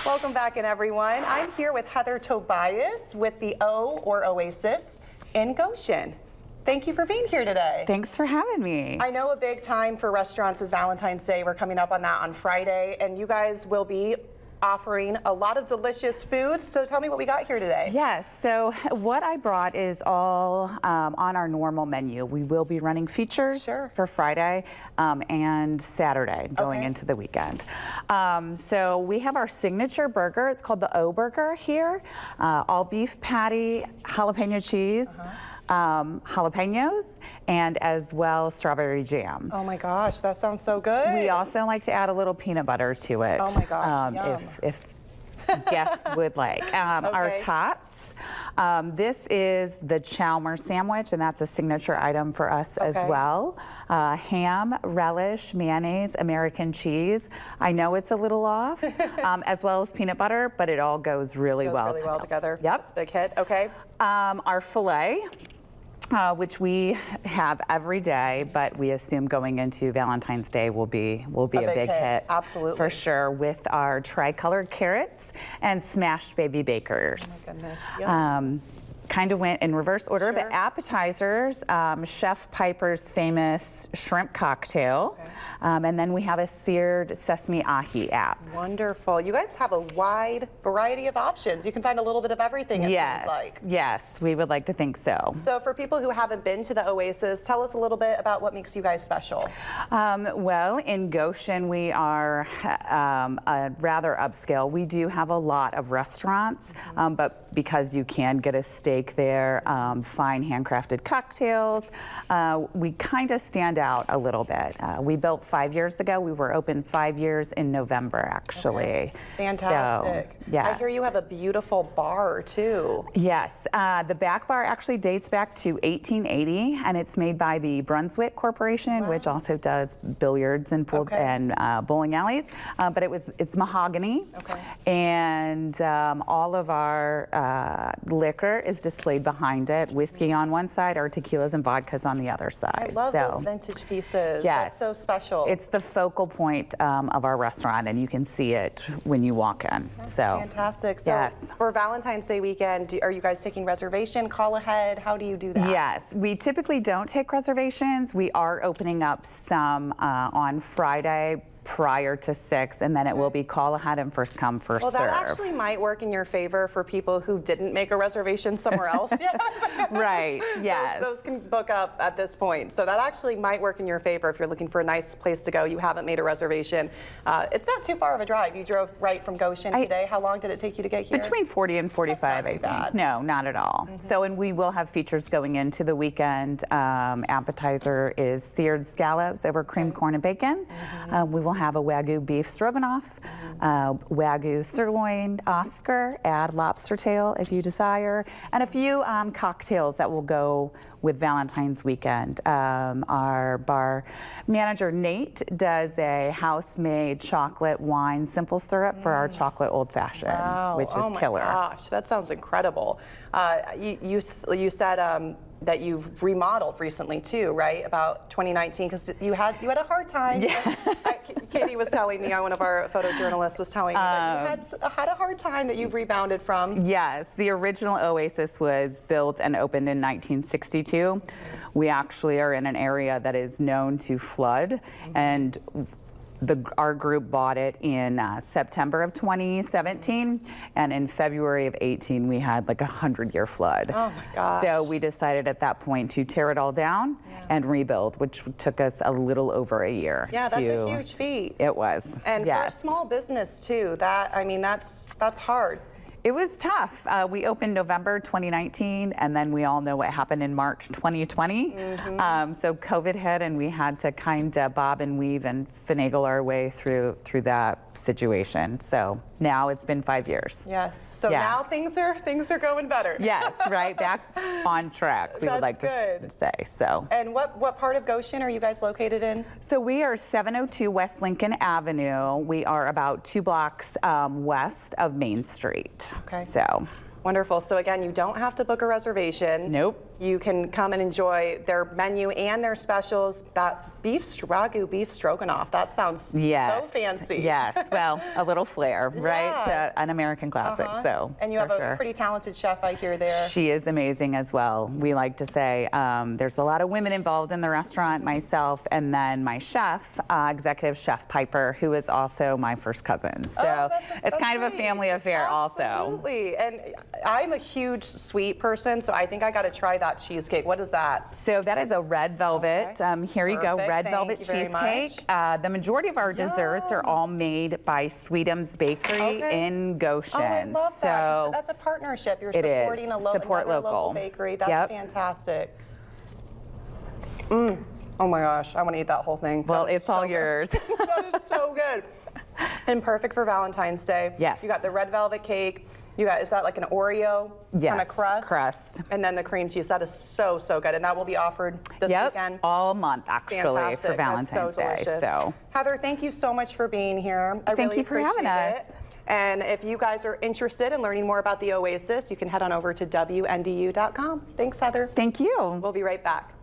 Welcome back in, everyone. I'm here with Heather Tobias with the Oasis in Goshen. Thank you for being here today. Thanks for having me. I know a big time for restaurants is Valentine's Day. We're coming up on that on Friday, and you guys will be offering a lot of delicious foods. So tell me what we got here today. Yes, so what I brought is all on our normal menu. We will be running features for Friday and Saturday going into the weekend. So we have our signature burger. It's called the O Burger here. All beef patty, jalapeno cheese. Jalapenos, and as well strawberry jam. Oh my gosh, that sounds so good. We also like to add a little peanut butter to it. Oh my gosh, if guests would like. Our tots. This is the Chalmers sandwich, and that's a signature item for us as well. Ham, relish, mayonnaise, American cheese. I know it's a little off, as well as peanut butter, but it all goes really well together. Yep. That's a big hit. Okay. Our filet. Which we have every day, but we assume going into Valentine's Day will be a big hit. Absolutely. For sure, with our tri-colored carrots and smashed baby bakers. Oh my goodness. Yeah. Kind of went in reverse order, but appetizers, Chef Piper's famous shrimp cocktail, and then we have a seared sesame ahi app. Wonderful. You guys have a wide variety of options. You can find a little bit of everything, it seems like. Yes, we would like to think so. So for people who haven't been to the Oasis, tell us a little bit about what makes you guys special. Well, in Goshen, we are rather upscale. We do have a lot of restaurants, but because you can get a steak there, fine handcrafted cocktails, we kind of stand out a little bit. We built 5 years ago. We were open 5 years in November, actually. Fantastic. So, yes. I hear you have a beautiful bar, too. Yes. The back bar actually dates back to 1880, and it's made by the Brunswick Corporation, which also does billiards and bowling alleys. But it's mahogany, and all of our liquor is displayed behind it. Whiskey on one side, our tequilas and vodkas on the other side. I love those vintage pieces. Yes. That's so special. It's the focal point of our restaurant, and you can see it when you walk in. So fantastic. So for Valentine's Day weekend, are you guys taking reservation, call ahead? How do you do that? Yes, we typically don't take reservations. We are opening up some on Friday prior to 6, and then it will be call ahead and first come, first serve. Well, that actually might work in your favor for people who didn't make a reservation somewhere else yet. Right, yes. Those can book up at this point. So that actually might work in your favor if you're looking for a nice place to go. You haven't made a reservation. It's not too far of a drive. You drove right from Goshen today. How long did it take you to get here? Between 40 and 45, I think. No, not at all. So, and we will have features going into the weekend. Appetizer is seared scallops over creamed corn and bacon. We will have a Wagyu beef stroganoff, Wagyu sirloin, Oscar, add lobster tail if you desire, and a few cocktails that will go with Valentine's weekend. Our bar manager, Nate, does a house-made chocolate wine simple syrup for our chocolate old-fashioned, which is killer. Oh my gosh, that sounds incredible. You said that you've remodeled recently too, right? About 2019, because you had a hard time. Katie was telling me, one of our photojournalists was telling me that you had a hard time that you've rebounded from. Yes, the original Oasis was built and opened in 1962. We actually are in an area that is known to flood, and our group bought it in September of 2017, and in February of 18 we had like a 100-year flood. Oh my gosh. So we decided at that point to tear it all down and rebuild, which took us a little over a year. Yeah, that's a huge feat. It was. And for a small business too, that's hard. It was tough. We opened November 2019, and then we all know what happened in March 2020. So COVID hit, and we had to kind of bob and weave and finagle our way through that situation. So now it's been 5 years. Yes. So now things are going better. Yes. Right. Back on track. We would like to say so. And what part of Goshen are you guys located in? So we are 702 West Lincoln Avenue. We are about 2 blocks west of Main Street. Okay. So wonderful. So again, you don't have to book a reservation. Nope. you can come and enjoy their menu and their specials. That Wagyu beef stroganoff, that sounds so fancy. Yes, well, a little flair, right? To an American classic, so. And you have a pretty talented chef, I hear there. She is amazing as well. We like to say there's a lot of women involved in the restaurant, myself, and then my chef, executive chef Piper, who is also my first cousin. So it's kind of a family affair also. Absolutely. And I'm a huge sweet person, so I think I got to try that cheesecake. What is that? So that is a red velvet. Here you go, red velvet cheesecake. The majority of our desserts are all made by Sweetums Bakery in Goshen. Oh, I love that. That's a partnership. You're supporting a local bakery. That's fantastic. Oh my gosh, I want to eat that whole thing. Well, it's all yours. That is so good. And perfect for Valentine's Day. Yes. You got the red velvet cake. You got, is that like an Oreo kind of crust? And then the cream cheese. That is so, so good. And that will be offered this weekend. All month, actually, for Valentine's Day. So, Heather, thank you so much for being here. Thank you for having us. And if you guys are interested in learning more about the Oasis, you can head on over to WNDU.com. Thanks, Heather. Thank you. We'll be right back.